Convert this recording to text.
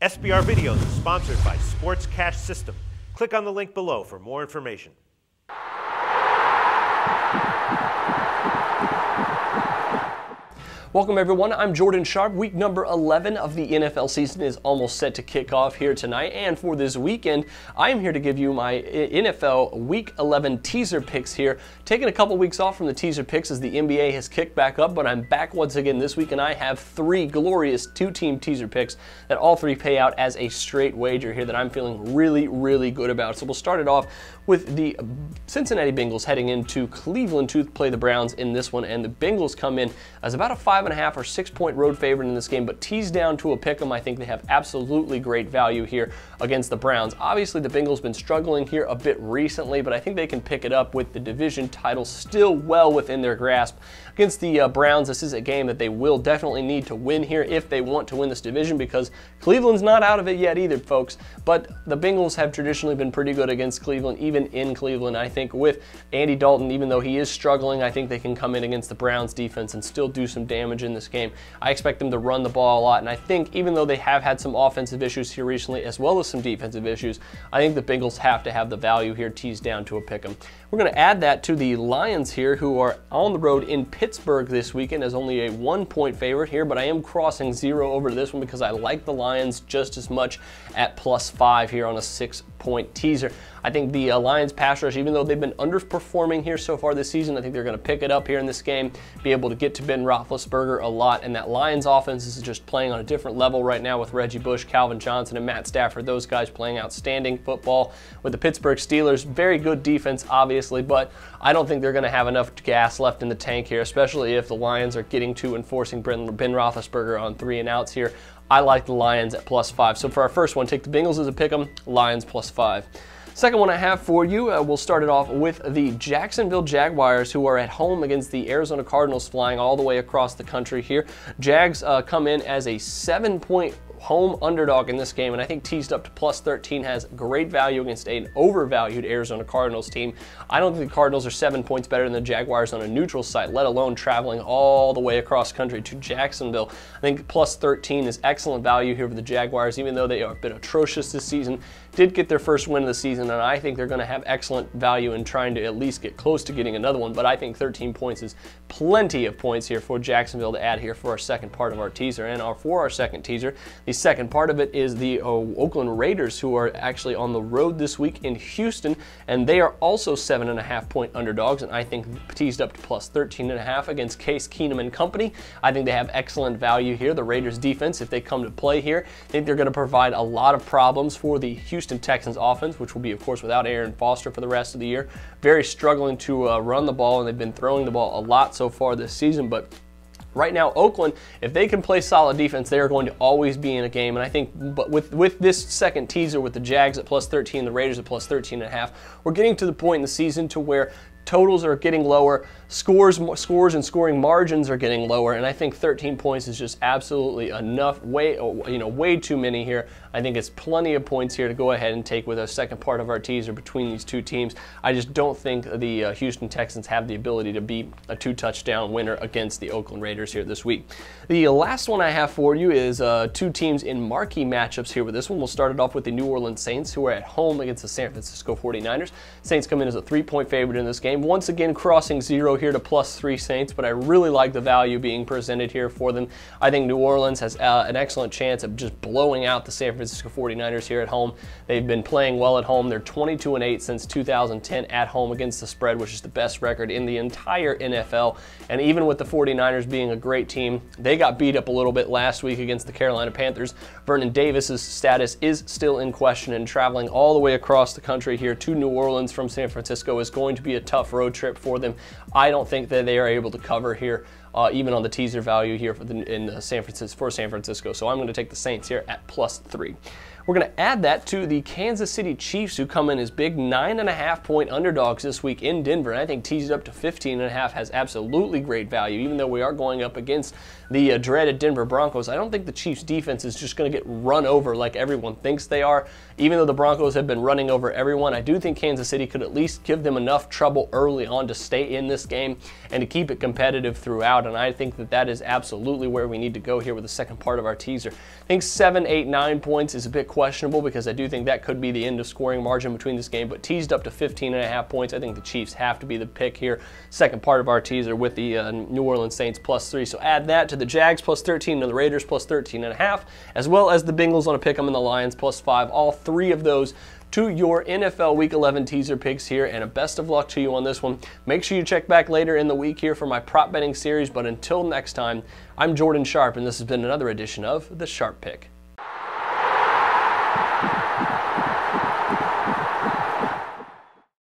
SBR Videos is sponsored by Sports Cash System. Click on the link below for more information. Welcome everyone, I'm Jordan Sharp. Week number 11 of the NFL season is almost set to kick off here tonight, and for this weekend, I am here to give you my NFL Week 11 teaser picks here. Taking a couple weeks off from the teaser picks as the NBA has kicked back up, but I'm back once again this week, and I have three glorious two-team teaser picks that all three pay out as a straight wager here that I'm feeling really good about. So we'll start it off with the Cincinnati Bengals heading into Cleveland to play the Browns in this one, and the Bengals come in as about a 5.5 or 6 point road favorite in this game, but teased down to a pick 'em. I think they have absolutely great value here against the Browns. Obviously, the Bengals been struggling here a bit recently, but I think they can pick it up with the division title still well within their grasp. Against the Browns, this is a game that they will definitely need to win here if they want to win this division, because Cleveland's not out of it yet either, folks. But the Bengals have traditionally been pretty good against Cleveland, even in Cleveland. I think with Andy Dalton, even though he is struggling, I think they can come in against the Browns defense and still do some damage in this game. I expect them to run the ball a lot, and I think even though they have had some offensive issues here recently as well as some defensive issues, I think the Bengals have to have the value here teased down to a pick 'em. We're going to add that to the Lions here, who are on the road in Pittsburgh this weekend as only a 1 point favorite here, but I am crossing 0 over to this one because I like the Lions just as much at +5 here on a 6 point teaser. I think the Lions pass rush, even though they've been underperforming here so far this season, I think they're going to pick it up here in this game, be able to get to Ben Roethlisberger a lot, and that Lions offense is just playing on a different level right now with Reggie Bush, Calvin Johnson, and Matt Stafford. Those guys playing outstanding football. With the Pittsburgh Steelers, very good defense, obviously, but I don't think they're going to have enough gas left in the tank here, especially if the Lions are getting to enforcing Ben Roethlisberger on 3 and outs here. I like the Lions at +5. So for our first one, take the Bengals as a pick 'em, Lions +5. Second one I have for you, we'll start it off with the Jacksonville Jaguars, who are at home against the Arizona Cardinals, flying all the way across the country here. Jags come in as a 7 point home underdog in this game, and I think teased up to +13 has great value against an overvalued Arizona Cardinals team. I don't think the Cardinals are 7 points better than the Jaguars on a neutral site, let alone traveling all the way across country to Jacksonville. I think +13 is excellent value here for the Jaguars, even though they have been atrocious this season. Did get their first win of the season, and I think they're going to have excellent value in trying to at least get close to getting another one, but I think 13 points is plenty of points here for Jacksonville to add here for our second part of our teaser. And for our second teaser, the second part of it is the Oakland Raiders, who are actually on the road this week in Houston, and they are also 7.5 point underdogs, and I think teased up to +13.5 against Case Keenum and company. I think they have excellent value here. The Raiders defense, if they come to play here, I think they're going to provide a lot of problems for the Houston Texans offense, which will be, of course, without Aaron Foster for the rest of the year. Very struggling to run the ball, and they've been throwing the ball a lot so far this season, but right now, Oakland, if they can play solid defense, they are going to always be in a game. And I think but with this second teaser, with the Jags at +13, the Raiders at +13.5, we're getting to the point in the season to where totals are getting lower, scores and scoring margins are getting lower, and I think 13 points is just absolutely enough. Way too many here. I think it's plenty of points here to go ahead and take with a second part of our teaser between these two teams. I just don't think the Houston Texans have the ability to be a 2-touchdown winner against the Oakland Raiders here this week. The last one I have for you is two teams in marquee matchups here with this one. We'll start it off with the New Orleans Saints, who are at home against the San Francisco 49ers. Saints come in as a 3 point favorite in this game. Once again, crossing 0 here to +3 Saints, but I really like the value being presented here for them. I think New Orleans has an excellent chance of just blowing out the San Francisco 49ers here at home. They've been playing well at home. They're 22-8 since 2010 at home against the spread, which is the best record in the entire NFL. And even with the 49ers being a great team, they got beat up a little bit last week against the Carolina Panthers. Vernon Davis's status is still in question, and traveling all the way across the country here to New Orleans from San Francisco is going to be a tough road trip for them. I don't think that they are able to cover here, even on the teaser value here for San Francisco. So I'm going to take the Saints here at +3. We're going to add that to the Kansas City Chiefs, who come in as big 9.5 point underdogs this week in Denver. And I think teased up to 15.5 has absolutely great value, even though we are going up against the dreaded Denver Broncos. I don't think the Chiefs defense is just going to get run over like everyone thinks they are. Even though the Broncos have been running over everyone, I do think Kansas City could at least give them enough trouble early on to stay in this game and to keep it competitive throughout. out, and I think that is absolutely where we need to go here with the second part of our teaser. I think 7, 8, 9 points is a bit questionable because I do think that could be the end of scoring margin between this game, but teased up to 15.5 points. I think the Chiefs have to be the pick here. Second part of our teaser with the New Orleans Saints +3. So add that to the Jags +13 and the Raiders +13.5, as well as the Bengals on a pick 'em and the Lions +5. All three of those to your NFL Week 11 teaser picks here, and a best of luck to you on this one. Make sure you check back later in the week here for my prop betting series, but until next time, I'm Jordan Sharp, and this has been another edition of The Sharp Pick.